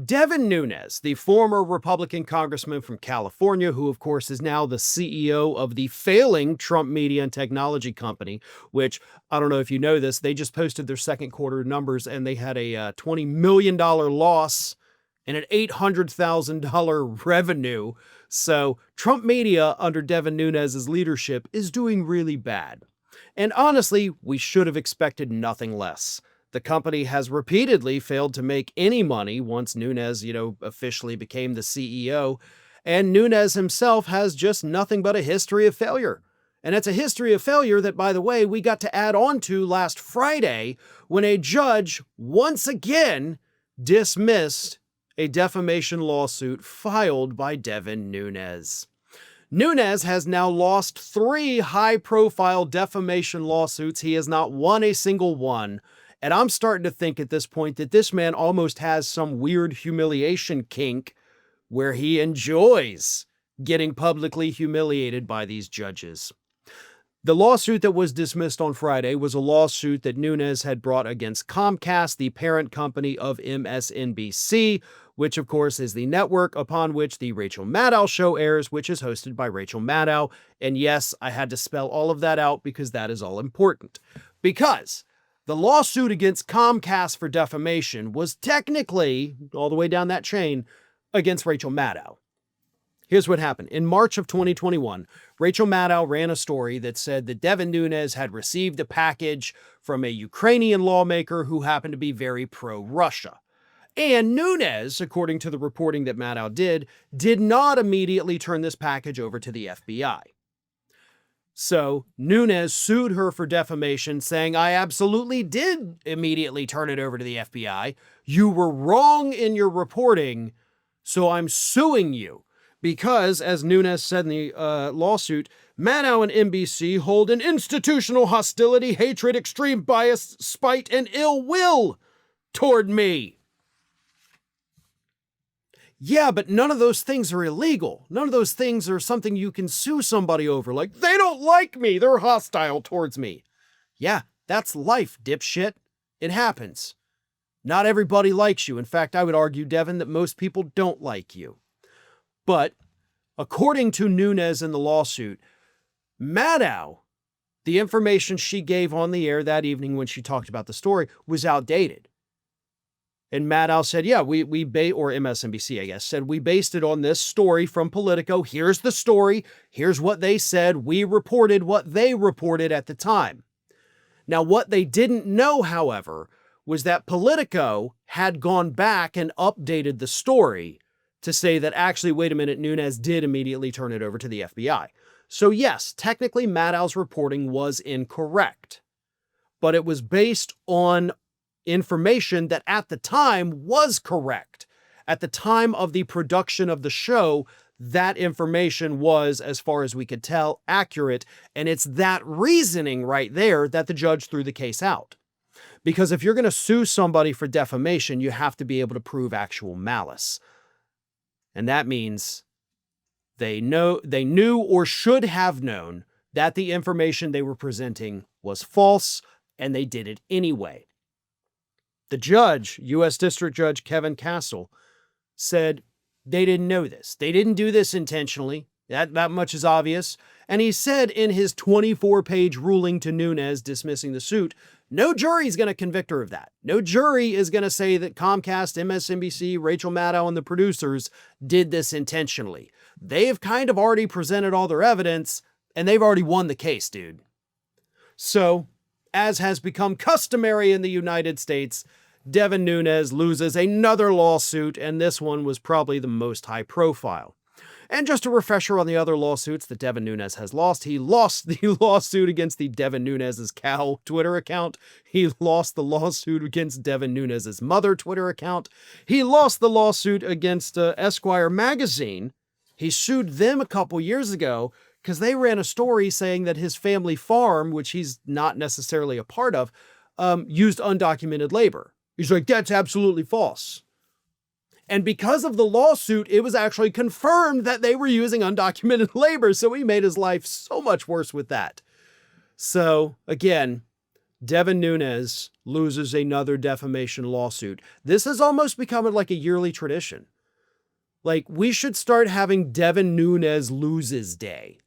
Devin Nunes, the former Republican Congressman from California, who of course is now the CEO of the failing Trump Media and Technology Company, which, I don't know if you know this, they just posted their second quarter numbers and they had a $20 million loss and an $800,000 revenue. So Trump Media under Devin Nunes' leadership is doing really bad. And honestly, we should have expected nothing less. The company has repeatedly failed to make any money once Nunes, officially became the CEO. And Nunes himself has just nothing but a history of failure. And it's a history of failure that, by the way, we got to add on to last Friday when a judge once again dismissed a defamation lawsuit filed by Devin Nunes. Nunes has now lost 3 high-profile defamation lawsuits. He has not won a single one. And I'm starting to think at this point that this man almost has some weird humiliation kink where he enjoys getting publicly humiliated by these judges. The lawsuit that was dismissed on Friday was a lawsuit that Nunes had brought against Comcast, the parent company of MSNBC, which of course is the network upon which the Rachel Maddow show airs, which is hosted by Rachel Maddow. And yes, I had to spell all of that out because that is all important. Because the lawsuit against Comcast for defamation was technically, all the way down that chain, against Rachel Maddow. Here's what happened. In March of 2021, Rachel Maddow ran a story that said that Devin Nunes had received a package from a Ukrainian lawmaker who happened to be very pro-Russia. And Nunes, according to the reporting that Maddow did not immediately turn this package over to the FBI. So Nunes sued her for defamation, saying, I absolutely did immediately turn it over to the FBI. You were wrong in your reporting, so I'm suing you. Because, as Nunes said in the lawsuit, Maddow and NBC hold an institutional hostility, hatred, extreme bias, spite, and ill will toward me. Yeah, but none of those things are illegal. None of those things are something you can sue somebody over. Like, they don't like me. They're hostile towards me. Yeah, that's life, dipshit. It happens. Not everybody likes you. In fact, I would argue, Devin, that most people don't like you. But according to Nunes in the lawsuit, Maddow, the information she gave on the air that evening when she talked about the story was outdated. And Maddow said, yeah, or MSNBC, I guess, said, we based it on this story from Politico. Here's the story. Here's what they said. We reported what they reported at the time. Now, what they didn't know, however, was that Politico had gone back and updated the story to say that actually, wait a minute, Nunes did immediately turn it over to the FBI. So yes, technically Maddow's reporting was incorrect, but it was based on information that at the time was correct. At the time of the production of the show, that information was, as far as we could tell, accurate. And it's that reasoning right there that the judge threw the case out. Because if you're going to sue somebody for defamation, you have to be able to prove actual malice. And that means they knew or should have known that the information they were presenting was false, and they did it anyway. The judge, U.S. District Judge Kevin Castle, said they didn't know this. They didn't do this intentionally. That much is obvious. And he said in his 24-page ruling to Nunes dismissing the suit, no jury is going to convict her of that. No jury is going to say that Comcast, MSNBC, Rachel Maddow, and the producers did this intentionally. They've kind of already presented all their evidence, and they've already won the case, dude. So, as has become customary in the United States, Devin Nunes loses another lawsuit, and this one was probably the most high profile. And just a refresher on the other lawsuits that Devin Nunes has lost. He lost the lawsuit against the Devin Nunes' cow Twitter account. He lost the lawsuit against Devin Nunes' mother Twitter account. He lost the lawsuit against Esquire magazine. He sued them a couple years ago because they ran a story saying that his family farm, which he's not necessarily a part of, used undocumented labor. He's like, that's absolutely false. And because of the lawsuit, it was actually confirmed that they were using undocumented labor. So he made his life so much worse with that. So again, Devin Nunes loses another defamation lawsuit. This has almost become like a yearly tradition. Like, we should start having Devin Nunes loses day.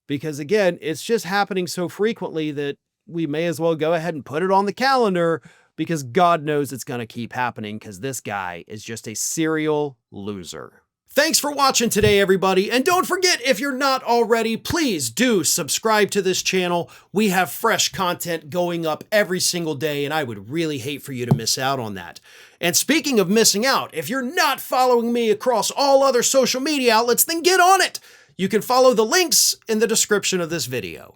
Because again, it's just happening so frequently that we may as well go ahead and put it on the calendar, because God knows it's going to keep happening because this guy is just a serial loser. Thanks for watching today, everybody. And don't forget, if you're not already, please do subscribe to this channel. We have fresh content going up every single day, and I would really hate for you to miss out on that. And speaking of missing out, if you're not following me across all other social media outlets, then get on it. You can follow the links in the description of this video.